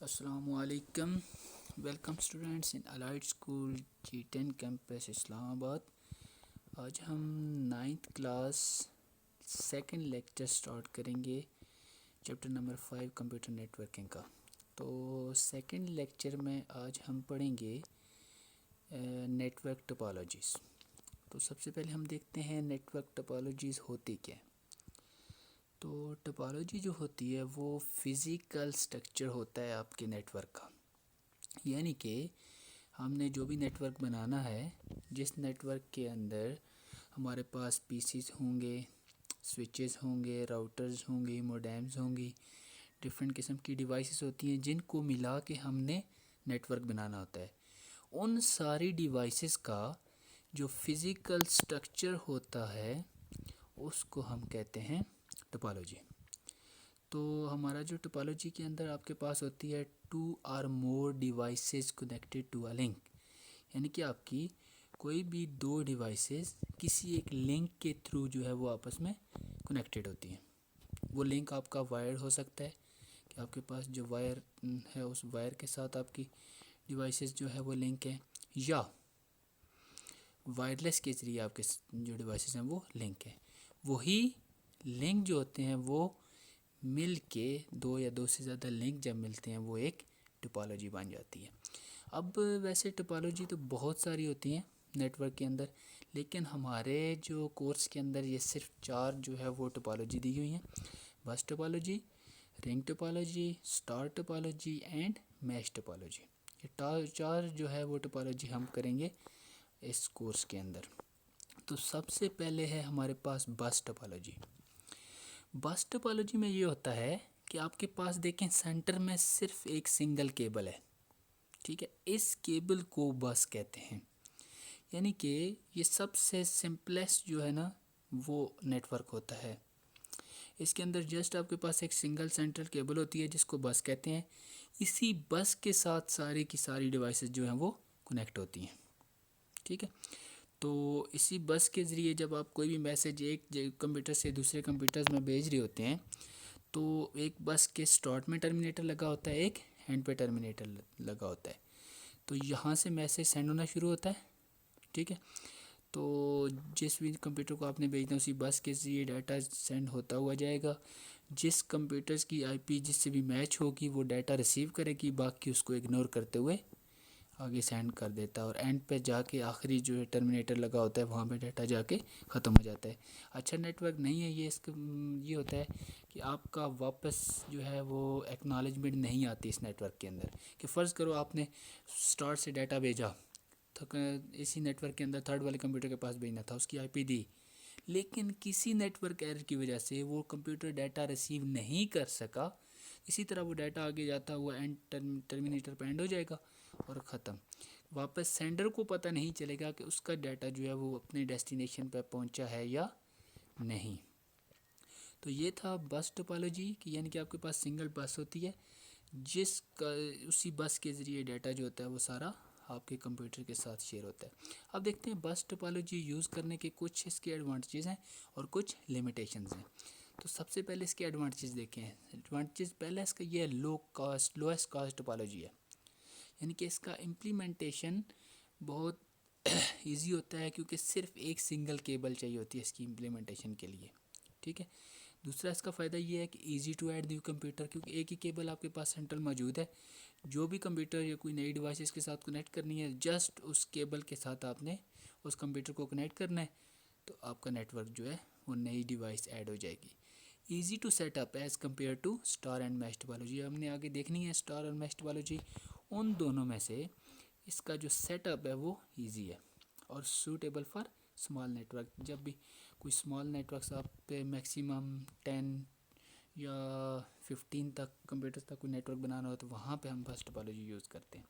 السلام علیکم. Welcome students ان allied school G10 campus اسلام آباد. آج ہم 9th class second lecture start کریں گے chapter number 5 computer networking کا. تو سیکنڈ لیکچر میں آج ہم پڑھیں گے نیٹ ورک ٹپالوجیز. تو سب سے پہلے ہم دیکھتے ہیں نیٹ ورک ٹپالوجیز ہوتی کیا ہے. تو ٹپالوجی جو ہوتی ہے وہ فزیکل سٹرکچر ہوتا ہے آپ کے نیٹ ورک کا. یعنی کہ ہم نے جو بھی نیٹ ورک بنانا ہے، جس نیٹ ورک کے اندر ہمارے پاس پی سیز ہوں گے، سوئچز ہوں گے، راؤٹرز ہوں گی، موڈیمز ہوں گی، ڈفرینٹ قسم کی ڈیوائسز ہوتی ہیں جن کو ملا کے ہم نے نیٹ ورک بنانا ہوتا ہے. ان ساری ڈیوائسز کا جو فزیکل سٹرکچر ہوتا ہے اس کو ہم کہتے ہیں ٹپالوجی. تو ہمارا جو ٹپالوجی کے اندر آپ کے پاس ہوتی ہے 2 or more devices connected to a link. یعنی کہ آپ کی کوئی بھی 2 ڈیوائسز کسی ایک لنک کے تھرو جو ہے وہ آپس میں کنیکٹڈ ہوتی ہیں. وہ لنک آپ کا وائر ہو سکتا ہے کہ آپ کے پاس جو وائر ہے اس وائر کے ساتھ آپ کی ڈیوائسز جو ہے وہ لنک ہے، یا وائرلیس کے ذریعے آپ کے جو ڈیوائسز ہیں وہ لنک ہے. وہی لنک جو ہوتے ہیں وہ مل کے 2 یا 2 سے زیادہ لنک جب ملتے ہیں وہ ایک ٹپالوجی بن جاتی ہے. اب ویسے ٹپالوجی تو بہت ساری ہوتی ہیں نیٹ ورک کے اندر، لیکن ہمارے جو کورس کے اندر یہ صرف 4 جو ہے وہ ٹپالوجی دی ہوئی ہیں: bus topology, ring topology, star topology and mesh typology. یہ 4 جو ہے وہ ٹپالوجی ہم کریں گے اس کورس کے اندر. تو سب سے پہلے ہے ہمارے پاس بس ٹپالوجی. بس ٹپالوجی میں یہ ہوتا ہے کہ آپ کے پاس دیکھیں سینٹر میں صرف ایک سنگل کیبل ہے، ٹھیک ہے. اس کیبل کو بس کہتے ہیں. یعنی کہ یہ سب سے سمپلیسٹ جو ہے نا وہ نیٹ ورک ہوتا ہے. اس کے اندر جسٹ آپ کے پاس ایک سنگل سینٹرل کیبل ہوتی ہے جس کو بس کہتے ہیں. اسی بس کے ساتھ ساری کی ساری ڈیوائسز جو ہیں وہ کنیکٹ ہوتی ہیں، ٹھیک ہے. تو اسی بس کے ذریعے جب آپ کوئی بھی میسیج ایک کمپیوٹر سے دوسرے کمپیوٹرز میں بھیج رہے ہوتے ہیں تو ایک بس کے سٹارٹ میں ٹرمینیٹر لگا ہوتا ہے، ایک اینڈ پہ ٹرمینیٹر لگا ہوتا ہے. تو یہاں سے میسیج سینڈ ہونا شروع ہوتا ہے، ٹھیک ہے. تو جس بھی کمپیوٹر کو آپ نے بھیجنا اسی بس کے ذریعے ڈیٹا سینڈ ہوتا ہوا جائے گا. جس کمپیوٹرز کی آئی پی جس سے بھی میچ ہوگی وہ ڈیٹا ریسیو کرے گی، باقی اس کو اگنور کرتے ہوئے آگے سینڈ کر دیتا ہے، اور اینڈ پہ جا کے آخری جو ہے ٹرمینیٹر لگا ہوتا ہے وہاں پہ ڈیٹا جا کے ختم ہو جاتا ہے. اچھا نیٹ ورک نہیں ہے یہ ہوتا ہے کہ آپ کا واپس جو ہے وہ ایکنالجمنٹ نہیں آتی اس نیٹ ورک کے اندر. کہ فرض کرو آپ نے اسٹارٹ سے ڈیٹا بھیجا تو اسی نیٹ ورک کے اندر تھرڈ والے کمپیوٹر کے پاس بھیجنا تھا، اس کی آئی پی دی، لیکن کسی نیٹ ورک ایرر کی وجہ سے وہ کمپیوٹر ڈیٹا ریسیو نہیں کر سکا. اسی طرح وہ ڈیٹا آگے جاتا ہوا اینڈ ٹرمینیٹر پہ اینڈ ہو جائے گا اور ختم. واپس سینڈر کو پتہ نہیں چلے گا کہ اس کا ڈیٹا جو ہے وہ اپنے ڈیسٹینیشن پہ پہنچا ہے یا نہیں. تو یہ تھا بس ٹپالوجی، کہ یعنی کہ آپ کے پاس سنگل بس ہوتی ہے جس کا اسی بس کے ذریعے ڈیٹا جو ہوتا ہے وہ سارا آپ کے کمپیوٹر کے ساتھ شیئر ہوتا ہے. اب دیکھتے ہیں بس ٹپالوجی یوز کرنے کے کچھ اس کے ایڈوانٹیجز ہیں اور کچھ لیمیٹیشنز ہیں. تو سب سے پہلے اس کے ایڈوانٹیجز دیکھیں. ایڈوانٹیجز پہلے اس کا یہ لویسٹ کاسٹ ٹپالوجی ہے. یعنی کہ اس کا امپلیمنٹیشن بہت ایزی ہوتا ہے کیونکہ صرف ایک سنگل کیبل چاہیے ہوتی ہے اس کی امپلیمنٹیشن کے لیے، ٹھیک ہے. دوسرا اس کا فائدہ یہ ہے کہ easy to add new computer, کیونکہ ایک ہی کیبل آپ کے پاس سینٹرل موجود ہے. جو بھی کمپیوٹر یا کوئی نئی ڈیوائسز کے ساتھ کنیکٹ کرنی ہے جسٹ اس کیبل کے ساتھ آپ نے اس کمپیوٹر کو کنیکٹ کرنا ہے تو آپ کا نیٹ ورک جو ہے وہ نئی ڈیوائس ایڈ ہو جائے گی. Easy to set up as compare to star and mesh topology. ہم نے آگے دیکھنی ہے اسٹار اور میش ٹپالوجی. ان دونوں میں سے اس کا جو سیٹ اپ ہے وہ ایزی ہے اور suitable for small network. جب بھی کوئی اسمال نیٹ ورکس آپ پہ میکسیمم 10 یا 15 تک کمپیوٹر تک کوئی نیٹ ورک بنانا ہو تو وہاں پہ ہم بس ٹپالوجی یوز کرتے ہیں.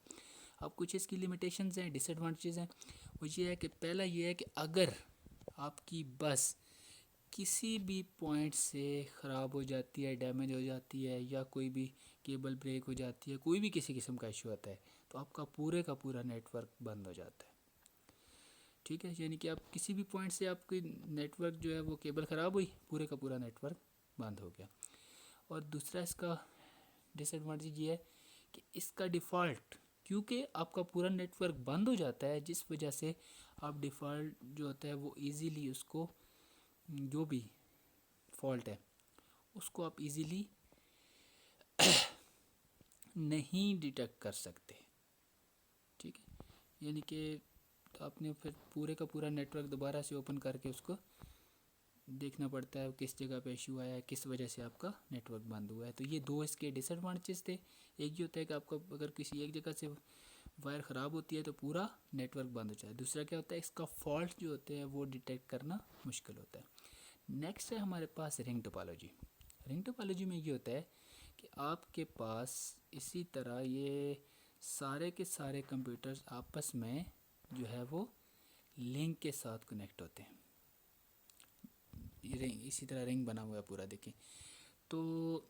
اب کچھ اس کی لیمیٹیشنز ہیں، ڈس ایڈوانٹیجز ہیں. وہ یہ ہے کہ پہلا یہ ہے کہ اگر آپ کی بس کسی بھی پوائنٹ سے خراب ہو جاتی ہے، ڈیمیج ہو جاتی ہے، یا کوئی بھی کیبل بریک ہو جاتی ہے، کوئی بھی کسی قسم کا ایشو آتا ہے تو آپ کا پورا نیٹ ورک بند ہو جاتا ہے، ٹھیک ہے. یعنی کہ آپ کسی بھی پوائنٹ سے آپ کی نیٹ ورک جو ہے وہ کیبل خراب ہوئی، پورا نیٹ ورک بند ہو گیا. اور دوسرا اس کا ڈس ایڈوانٹیج یہ ہے کہ اس کا ڈیفالٹ، کیونکہ آپ کا پورا نیٹ ورک بند ہو جاتا ہے، جس وجہ سے آپ ڈیفالٹ جو ہوتا ہے وہ ایزیلی اس کو، جو بھی فالٹ ہے اس کو آپ ایزیلی نہیں ڈیٹیکٹ کر سکتے. ٹھیک ہے، یعنی کہ آپ نے پھر پورے کا پورا نیٹ ورک دوبارہ سے اوپن کر کے اس کو دیکھنا پڑتا ہے کس جگہ پہ ایشو آیا ہے، کس وجہ سے آپ کا نیٹ ورک بند ہوا ہے. تو یہ دو اس کے ڈس ایڈوانٹیجز تھے. ایک یہ ہوتا ہے کہ آپ کا اگر کسی ایک جگہ سے وائر خراب ہوتی ہے تو پورا نیٹ ورک بند ہو جائے. دوسرا کیا ہوتا ہے، اس کا فالٹ جو ہوتے ہیں وہ ڈیٹیکٹ کرنا مشکل ہوتا ہے. نیکسٹ ہے ہمارے پاس رنگ ٹوپالوجی. رنگ ٹوپالوجی میں یہ ہوتا ہے کہ آپ کے پاس اسی طرح یہ سارے کے سارے کمپیوٹرز آپس میں جو ہے وہ لنک کے ساتھ کنیکٹ ہوتے ہیں. رنگ اسی طرح رنگ بنا ہوا ہے پورا، دیکھیں. تو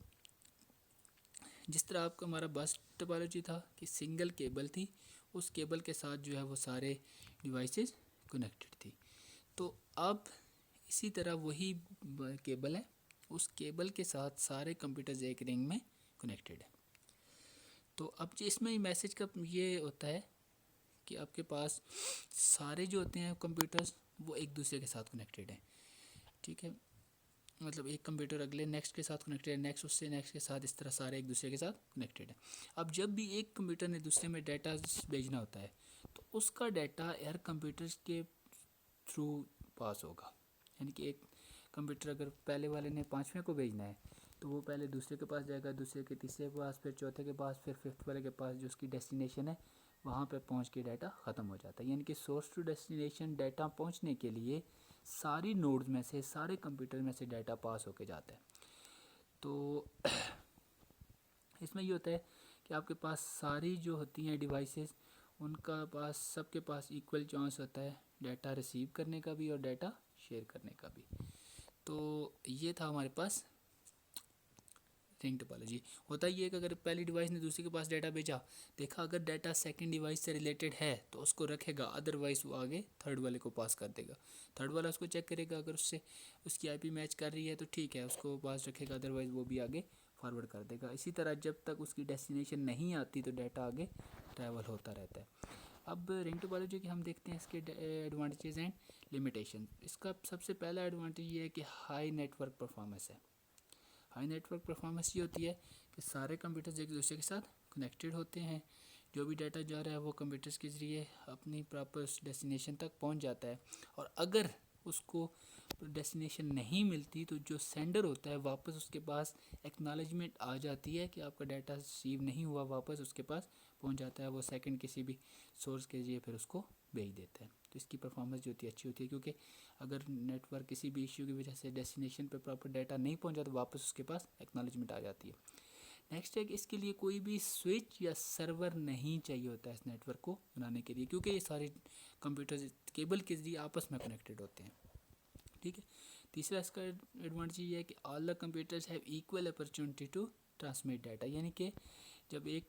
جس طرح آپ کا ہمارا بس ٹوپالوجی تھا کہ سنگل کیبل تھی، اس کیبل کے ساتھ جو ہے وہ سارے ڈیوائسز کنیکٹڈ تھی. تو اب اسی طرح وہی کیبل ہے، اس کیبل کے ساتھ سارے کمپیوٹرز ایک رنگ میں کنیکٹڈ ہے. تو اب اس میں میسج کا یہ ہوتا ہے کہ آپ کے پاس سارے جو ہوتے ہیں کمپیوٹرز وہ ایک دوسرے کے ساتھ کنیکٹڈ ہیں. ٹھیک ہے، مطلب ایک کمپیوٹر اگلے نیکسٹ کے ساتھ کنیکٹڈ ہے، نیکسٹ اس سے نیکسٹ کے ساتھ، اس طرح سارے ایک دوسرے کے ساتھ کنیکٹڈ ہیں. اب جب بھی ایک کمپیوٹر نے دوسرے میں ڈیٹا بھیجنا ہوتا ہے تو اس کا ڈیٹا ایئر کمپیوٹرز کے تھرو پاس ہوگا. یعنی کہ ایک کمپیوٹر اگر پہلے والے نے 5ویں کو بھیجنا ہے تو وہ پہلے دوسرے کے پاس جائے گا، دوسرے کے تیسرے کے پاس، پھر چوتھے کے پاس، پھر ففتھ والے کے پاس جو اس کی ڈیسٹینیشن ہے وہاں پہ پہنچ کے ڈیٹا ختم ہو جاتا ہے. یعنی کہ سورس ٹو ڈیسٹینیشن ڈیٹا پہنچنے کے لیے ساری نوڈز میں سے، سارے کمپیوٹر میں سے ڈیٹا پاس ہو کے جاتا ہے. تو اس میں یہ ہوتا ہے کہ آپ کے پاس ساری جو ہوتی ہیں ڈیوائسز، ان کا پاس سب کے پاس ایکول چانس ہوتا ہے ڈیٹا ریسیو کرنے کا بھی اور ڈیٹا شیئر کرنے کا بھی. تو یہ تھا ہمارے پاس رنگ ٹوپالوجی. ہوتا یہ ہے کہ اگر پہلی ڈیوائس نے دوسری کے پاس ڈیٹا بھیجا، دیکھا اگر ڈیٹا سیکنڈ ڈیوائس سے ریلیٹڈ ہے تو اس کو رکھے گا، ادروائز وہ آگے تھرڈ والے کو پاس کر دے گا. تھرڈ والا اس کو چیک کرے گا، اگر اس سے اس کی آئی پی میچ کر رہی ہے تو ٹھیک ہے، اس کو پاس رکھے گا، ادروائز وہ بھی آگے فارورڈ کر دے گا. اسی طرح جب تک اس کی ڈیسٹینیشن نہیں آتی تو ڈیٹا آگے ٹریول ہوتا رہتا ہے. اب رنگ ٹوپالوجی کے ہم دیکھتے ہیں اس کے ایڈوانٹیجز اینڈ لمیٹیشن. اس کا سب سے پہلا ایڈوانٹیج یہ ہے کہ ہائی نیٹ ورک پرفارمنس ہے. ہائی نیٹ ورک پرفارمنس یہ ہوتی ہے کہ سارے کمپیوٹرز ایک دوسرے کے ساتھ کنیکٹڈ ہوتے ہیں، جو بھی ڈیٹا جا رہا ہے وہ کمپیوٹرز کے ذریعے اپنی پراپر ڈیسٹینیشن تک پہنچ جاتا ہے. اور اگر اس کو ڈیسٹینیشن نہیں ملتی تو جو سینڈر ہوتا ہے واپس اس کے پاس ایکنالجمنٹ آ جاتی ہے کہ آپ کا ڈیٹا ریسیو نہیں ہوا، واپس اس کے پاس پہنچ جاتا ہے. وہ سیکنڈ کسی بھی سورس کے ذریعے پھر اس کو بھیج دیتا ہے. تو اس کی پرفارمنس جو ہوتی ہے اچھی ہوتی ہے، کیونکہ اگر نیٹ ورک کسی بھی ایشو کی وجہ سے ڈیسٹینیشن پہ پراپر ڈیٹا نہیں پہنچا تو واپس اس کے پاس ایکنالجمنٹ آ جاتی ہے. نیکسٹ ہے کہ اس کے لیے کوئی بھی سوئچ یا سرور نہیں چاہیے ہوتا ہے اس نیٹ ورک کو بنانے کے لیے، کیونکہ یہ سارے کمپیوٹرز کیبل کے ذریعے آپس میں کنیکٹڈ ہوتے ہیں. ٹھیک ہے. تیسرا اس کا ایڈوانٹیج یہ ہے کہ all the computers have equal opportunity to transmit data. یعنی کہ جب ایک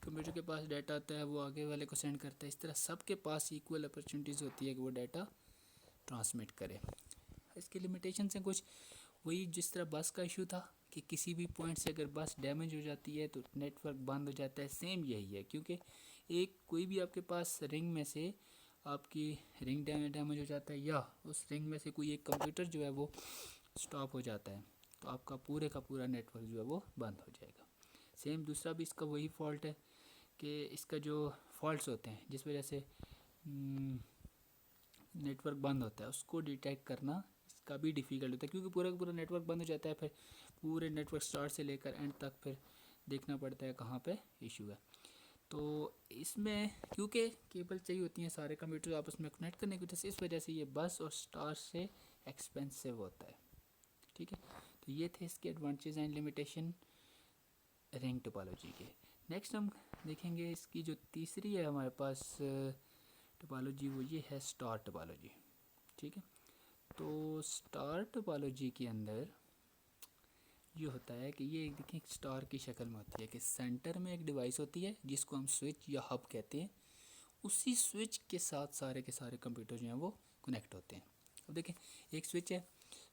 کمپیوٹر کے پاس ڈیٹا آتا ہے وہ آگے والے کو سینڈ کرتا ہے، اس طرح سب کے پاس ایکول اپرچونٹیز ہوتی ہے کہ وہ ڈیٹا ٹرانسمٹ کرے. اس کے لمیٹیشنس ہیں کچھ، وہی جس طرح بس کا ایشو تھا کہ کسی بھی پوائنٹ سے اگر بس ڈیمیج ہو جاتی ہے تو نیٹ ورک بند ہو جاتا ہے، سیم یہی ہے. کیونکہ ایک کوئی بھی آپ کے پاس رنگ میں سے آپ کی رنگ ڈیمیج ہو جاتا ہے یا اس رنگ میں سے کوئی ایک کمپیوٹر جو ہے وہ سٹاپ ہو جاتا ہے تو آپ کا پورے کا پورا نیٹ ورک جو ہے وہ بند ہو جائے گا. سیم دوسرا بھی اس کا وہی فالٹ ہے کہ اس کا جو فالٹس ہوتے ہیں جس وجہ سے نیٹ ورک بند ہوتا ہے اس کو ڈیٹیکٹ کرنا اس کا بھی ڈیفیکلٹ ہوتا ہے، کیونکہ پورا کا پورا نیٹ ورک بند ہو جاتا ہے. پھر پورے نیٹ ورک اسٹارٹ سے لے کر اینڈ تک پھر دیکھنا پڑتا ہے کہاں پہ ایشو ہے. تو اس میں کیونکہ کیبل چاہیے ہوتی ہیں سارے کمپیوٹر آپس میں کنیکٹ کرنے کی وجہ سے، اس وجہ سے یہ بس اور اسٹار سے ایکسپینسو ہوتا ہے. ٹھیک ہے. تو یہ تھے اس کے ایڈوانٹیجز اینڈ لمیٹیشن رنگ ٹوپالوجی کے. نیکسٹ ہم دیکھیں گے اس کی جو تیسری ہے ہمارے پاس ٹوپالوجی، وہ یہ ہے اسٹار ٹوپالوجی. ٹھیک ہے. تو اسٹار ٹوپالوجی کے اندر یہ ہوتا ہے کہ یہ دیکھیں اسٹار کی شکل میں ہوتی ہے کہ سینٹر میں ایک ڈیوائس ہوتی ہے جس کو ہم سوئچ یا ہب کہتے ہیں. اسی سوئچ کے ساتھ سارے کے سارے کمپیوٹر جو ہیں وہ کنیکٹ ہوتے ہیں. اب دیکھیں ایک سوئچ ہے،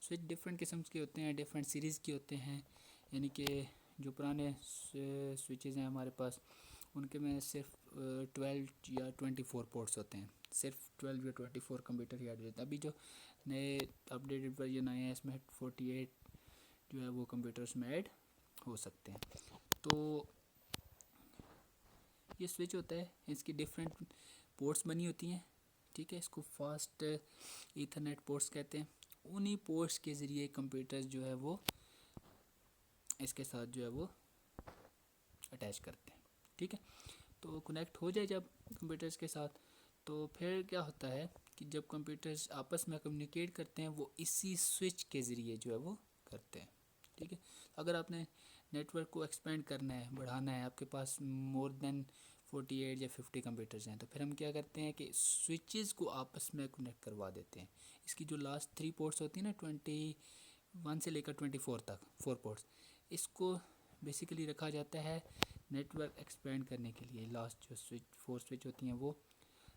سوئچ ڈفرینٹ قسم کے ہوتے ہیں، ڈفرینٹ سیریز کے ہوتے ہیں. یعنی کہ جو پرانے سوئچز ہیں ہمارے پاس ان کے میں صرف 12 یا 24 پورٹس ہوتے ہیں، صرف 12 یا 24 کمپیوٹر ہی ایڈ ہوتے ہیں. ابھی جو نئے اپڈیٹڈ ورژن آئے ہیں اس میں 48 جو ہے وہ کمپیوٹرس میں ایڈ ہو سکتے ہیں. تو یہ سوئچ ہوتا ہے، اس کی ڈفرینٹ پورٹس بنی ہوتی ہیں، ٹھیک ہے. اس کو فاسٹ ایتھرنیٹ پورٹس کہتے ہیں. انہی پورٹس کے ذریعے کمپیوٹرز جو ہے وہ اس کے ساتھ جو ہے وہ اٹیچ کرتے ہیں، ٹھیک ہے. تو کنیکٹ ہو جائے جب کمپیوٹرز کے ساتھ، تو پھر کیا ہوتا ہے کہ جب کمپیوٹرز آپس میں کمیونیکیٹ کرتے ہیں وہ اسی سوئچ کے ذریعے جو ہے وہ کرتے ہیں، ٹھیک ہے. اگر آپ نے نیٹ ورک کو ایکسپینڈ کرنا ہے، بڑھانا ہے، آپ کے پاس مور دین 48 یا 50 کمپیوٹرز ہیں، تو پھر ہم کیا کرتے ہیں کہ سوئچز کو آپس میں کنیکٹ کروا دیتے ہیں. اس کی جو لاسٹ 3 پورٹس ہوتی ہیں نا، 21 سے لے کر 24 تک 4 پورٹس، اس کو بیسیکلی رکھا جاتا ہے نیٹ ورک ایکسپینڈ کرنے کے لیے. لاسٹ جو 4 سوئچ ہوتی ہیں وہ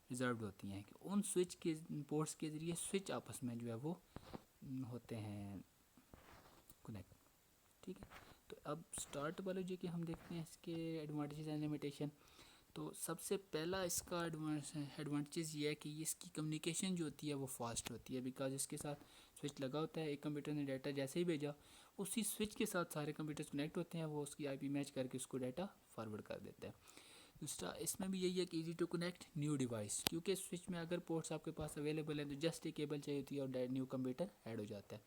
ریزروڈ ہوتی ہیں کہ ان سوئچ کے پورٹس کے ذریعے سوئچ آپس میں جو ہے وہ ہوتے ہیں کنیکٹ، ٹھیک ہے. تو اب اسٹار ٹوپالوجی کے ہم دیکھتے ہیں اس کے ایڈوانٹیجز اینڈ لمیٹیشن. تو سب سے پہلا اس کا ایڈوانٹیجز یہ ہے کہ اس کی کمیونیکیشن جو ہوتی ہے وہ فاسٹ ہوتی ہے، بیکاز اس کے ساتھ سوئچ لگا ہوتا ہے. ایک کمپیوٹر نے ڈیٹا جیسے ہی بھیجا، اسی سوئچ کے ساتھ سارے کمپیوٹرز کنیکٹ ہوتے ہیں، وہ اس کی IP میچ کر کے اس کو ڈیٹا فارورڈ کر دیتا ہے. دوسرا اس میں بھی یہی ہے کہ easy to connect new device, کیونکہ سوئچ میں اگر پورٹس آپ کے پاس اویلیبل ہیں تو جسٹ ایک کیبل چاہیے ہوتی ہے اور نیو کمپیوٹر ایڈ ہو جاتا ہے.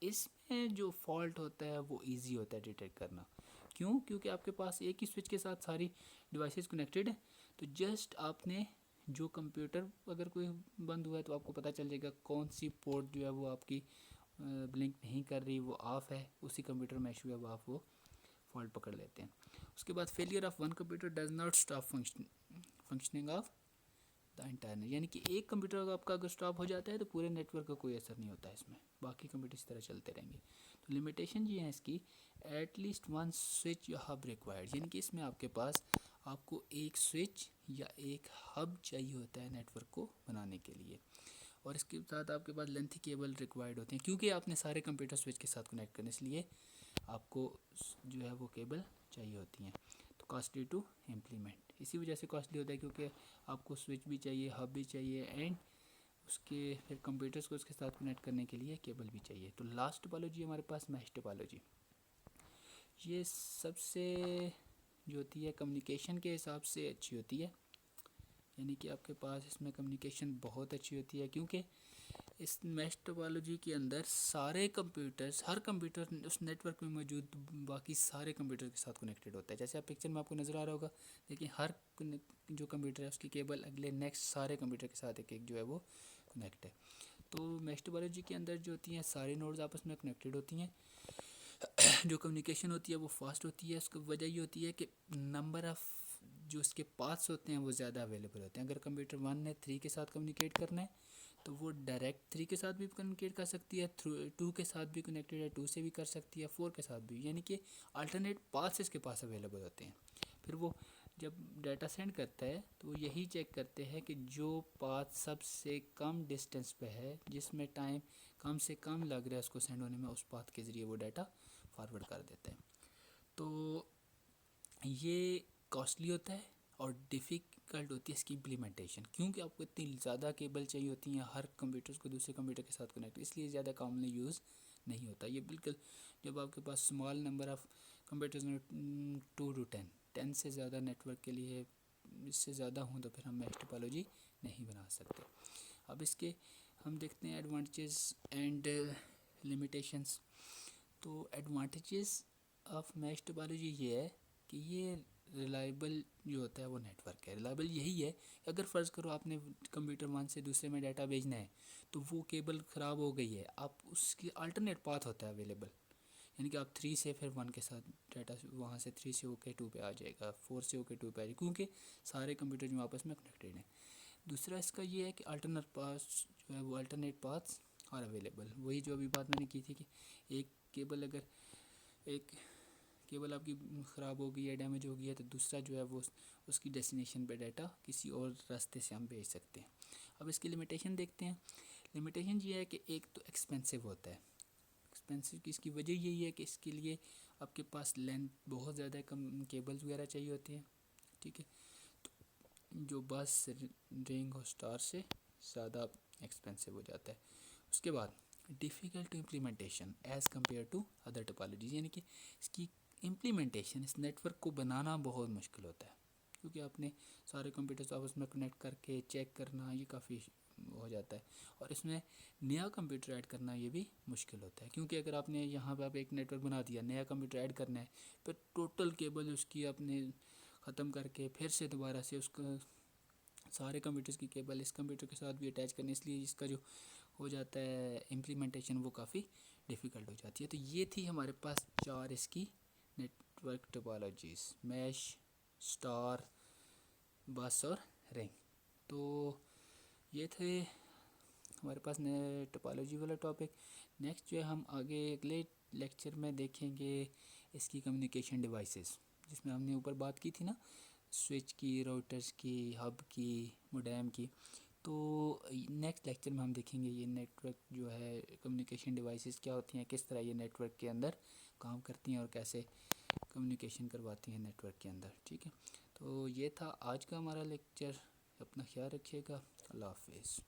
اس میں جو فالٹ ہوتا ہے وہ ایزی ہوتا ہے ڈیٹیکٹ کرنا. کیوں؟ کیونکہ آپ کے پاس ایک ہی سوئچ کے ساتھ ساری ڈیوائسز کنیکٹڈ ہیں. تو جسٹ آپ نے جو کمپیوٹر اگر کوئی بند ہوا ہے تو آپ کو پتہ چل جائے گا کون سی پورٹ جو ہے وہ آپ کی بلنک نہیں کر رہی، وہ آف ہے، اسی کمپیوٹر میں ایشو ہے، وہ آپ وہ فالٹ پکڑ لیتے ہیں. اس کے بعد failure of one computer does not stop functioning of the entire, یعنی کہ ایک کمپیوٹر آپ کا اگر اسٹاپ ہو جاتا ہے تو پورے نیٹ ورک کا کوئی اثر نہیں ہوتا ہے، اس میں باقی کمپیوٹر اس طرح چلتے رہیں گے. تو لمیٹیشن یہ ہے اس کی، ایٹ لیسٹ ون سوئچ یا ہب ریکوائرڈ، یعنی کہ اس میں آپ کے پاس آپ کو ایک سوئچ یا ایک ہب چاہیے ہوتا ہے نیٹ ورک کو بنانے کے لیے. اور اس کے ساتھ آپ کے پاس لینتھی کیبل ریکوائرڈ ہوتے ہیں، کیونکہ آپ نے سارے کمپیوٹر سوئچ کے ساتھ کنیکٹ کرنے، اس لیے آپ کو جو ہے وہ کیبل چاہیے ہوتی ہیں. تو کاسٹلی ٹو امپلیمنٹ، اسی وجہ سے کاسٹلی ہوتا ہے کیونکہ آپ کو سوئچ بھی چاہیے، ہب بھی چاہیے، اینڈ اس کے پھر کمپیوٹرز کو اس کے ساتھ کنیکٹ کرنے کے لیے کیبل بھی چاہیے. تو لاسٹ ٹوپالوجی ہمارے پاس میش ٹوپالوجی، یہ سب سے جو ہوتی ہے کمیونیکیشن کے حساب سے اچھی ہوتی ہے، یعنی کہ آپ کے پاس اس میں کمیونیکیشن بہت اچھی ہوتی ہے، کیونکہ اس میش ٹوپالوجی کے اندر سارے کمپیوٹرز، ہر کمپیوٹر اس نیٹ ورک میں موجود باقی سارے کمپیوٹر کے ساتھ کنیکٹڈ ہوتا ہے. جیسے آپ پکچر میں آپ کو نظر آ رہا ہوگا، لیکن ہر جو کمپیوٹر ہے اس کی کیبل اگلے نیکسٹ سارے کمپیوٹر کے ساتھ ایک ایک جو ہے وہ کنیکٹ ہے. تو میش ٹوپالوجی کے اندر جو ہوتی ہیں ساری نوڈز آپس میں کنیکٹڈ ہوتی ہیں، جو کمیونیکیشن ہوتی ہے وہ فاسٹ ہوتی ہے. اس کی وجہ یہ ہوتی ہے کہ نمبر آف جو اس کے پاتھس ہوتے ہیں وہ زیادہ اویلیبل ہوتے ہیں. اگر کمپیوٹر 1 نے 3 کے ساتھ کمیونیکیٹ کرنا ہے تو وہ ڈائریکٹ 3 کے ساتھ بھی کمیونیکیٹ کر سکتی ہے، 2 کے ساتھ بھی کنیکٹڈ ہے 2 سے بھی کر سکتی ہے، 4 کے ساتھ بھی، یعنی کہ الٹرنیٹ پاتھس اس کے پاس اویلیبل ہوتے ہیں. پھر وہ جب ڈیٹا سینڈ کرتا ہے تو وہ یہی چیک کرتے ہیں کہ جو پاتھ سب سے کم ڈسٹینس پہ ہے، جس میں ٹائم کم سے کم لگ رہا ہے اس کو سینڈ ہونے میں، اس پاتھ کے ذریعے وہ ڈیٹا فارورڈ کر دیتے ہیں. تو یہ کاسٹلی ہوتا ہے اور ڈیفیکلٹ ہوتی ہے اس کی امپلیمنٹیشن، کیونکہ آپ کو اتنی زیادہ کیبل چاہیے ہوتی ہیں ہر کمپیوٹر کو دوسرے کمپیوٹر کے ساتھ کنیکٹ، اس لیے زیادہ کامنلی یوز نہیں ہوتا. یہ بالکل جب آپ کے پاس small number of computers 2 to 10 سے زیادہ نیٹ ورک کے لیے اس سے زیادہ ہوں تو پھر ہم میش ٹوپالوجی نہیں بنا سکتے. اب اس کے ہم دیکھتے ہیں ایڈوانٹیجز اینڈ لمیٹیشنس. تو ایڈوانٹیجز آف میش ٹوپالوجی یہ ہے کہ یہ ریلائبل جو ہوتا ہے وہ نیٹ ورک ہے. ریلائبل یہی ہے کہ اگر فرض کرو آپ نے کمپیوٹر 1 سے دوسرے میں ڈیٹا بھیجنا ہے تو وہ کیبل خراب ہو گئی ہے، آپ اس کی الٹرنیٹ پاتھ ہوتا ہے اویلیبل، یعنی کہ آپ 3 سے پھر 1 کے ساتھ ڈیٹا وہاں سے 3 سے ہو کے 2 پہ آ جائے گا، 4 سے ہو کے 2 پہ آ جائے گا، کیونکہ سارے کمپیوٹر جو آپس میں کنیکٹڈ ہیں. دوسرا اس کا یہ ہے کہ الٹرنیٹ پاتھس جو ہے وہ الٹرنیٹ پاتھس آر اویلیبل. وہی جو ابھی بات میں نے کی تھی کہ ایک کیبل اگر ایک کیبل آپ کی خراب ہو گئی ہے، ڈیمیج ہو گئی ہے، تو دوسرا جو ہے وہ اس کی ڈیسٹینیشن پہ ڈیٹا کسی اور راستے سے ہم بھیج سکتے ہیں. اب اس کی لمیٹیشن دیکھتے ہیں. لمیٹیشن یہ ہے کہ ایک تو ایکسپینسو ہوتا ہے. ایکسپینسو کی اس کی وجہ یہی ہے کہ اس کے لیے آپ کے پاس لینتھ بہت زیادہ کم کیبلز وغیرہ چاہیے ہوتی ہیں، ٹھیک ہے، جو بس رنگ اور اسٹار سے زیادہ ایکسپینسو ہو جاتا ہے. اس کے بعد difficult implementation as compare to other topologies, یعنی کہ اس کی امپلیمنٹیشن، اس نیٹ ورک کو بنانا بہت مشکل ہوتا ہے، کیونکہ آپ نے سارے کمپیوٹرز آپس میں کنیکٹ کر کے چیک کرنا یہ کافی ہو جاتا ہے، اور اس میں نیا کمپیوٹر ایڈ کرنا یہ بھی مشکل ہوتا ہے، کیونکہ اگر آپ نے یہاں پہ آپ ایک نیٹ ورک بنا دیا، نیا کمپیوٹر ایڈ کرنا ہے، پھر ٹوٹل کیبل اس کی آپ نے ختم کر کے پھر سے دوبارہ سے اس کا سارے کمپیوٹرز کی کیبل اس کمپیوٹر کے ساتھ بھی اٹیچ کرنے، اس لیے اس کا جو ہو جاتا ہے امپلیمنٹیشن وہ کافی ڈیفیکلٹ ہو جاتی ہے. تو یہ تھی ہمارے پاس 4 اس کی نیٹ ورک ٹپالوجیز: میش، اسٹار، بس اور رنگ. تو یہ تھے ہمارے پاس ٹپالوجی والا ٹاپک. نیکسٹ جو ہے ہم آگے اگلے لیکچر میں دیکھیں گے اس کی کمیونیکیشن ڈیوائسز، جس میں ہم نے اوپر بات کی تھی نا، سوئچ کی، راؤٹرز کی، ہب کی، موڈیم کی. تو نیکسٹ لیکچر میں ہم دیکھیں گے یہ نیٹ ورک جو ہے کمیونیکیشن ڈیوائسز کیا ہوتی ہیں، کس طرح یہ نیٹ ورک کے اندر کام کرتی ہیں اور کیسے کمیونیکیشن کرواتی ہیں نیٹ ورک کے اندر. ٹھیک ہے، تو یہ تھا آج کا ہمارا لیکچر. اپنا خیال رکھیے گا. اللہ حافظ.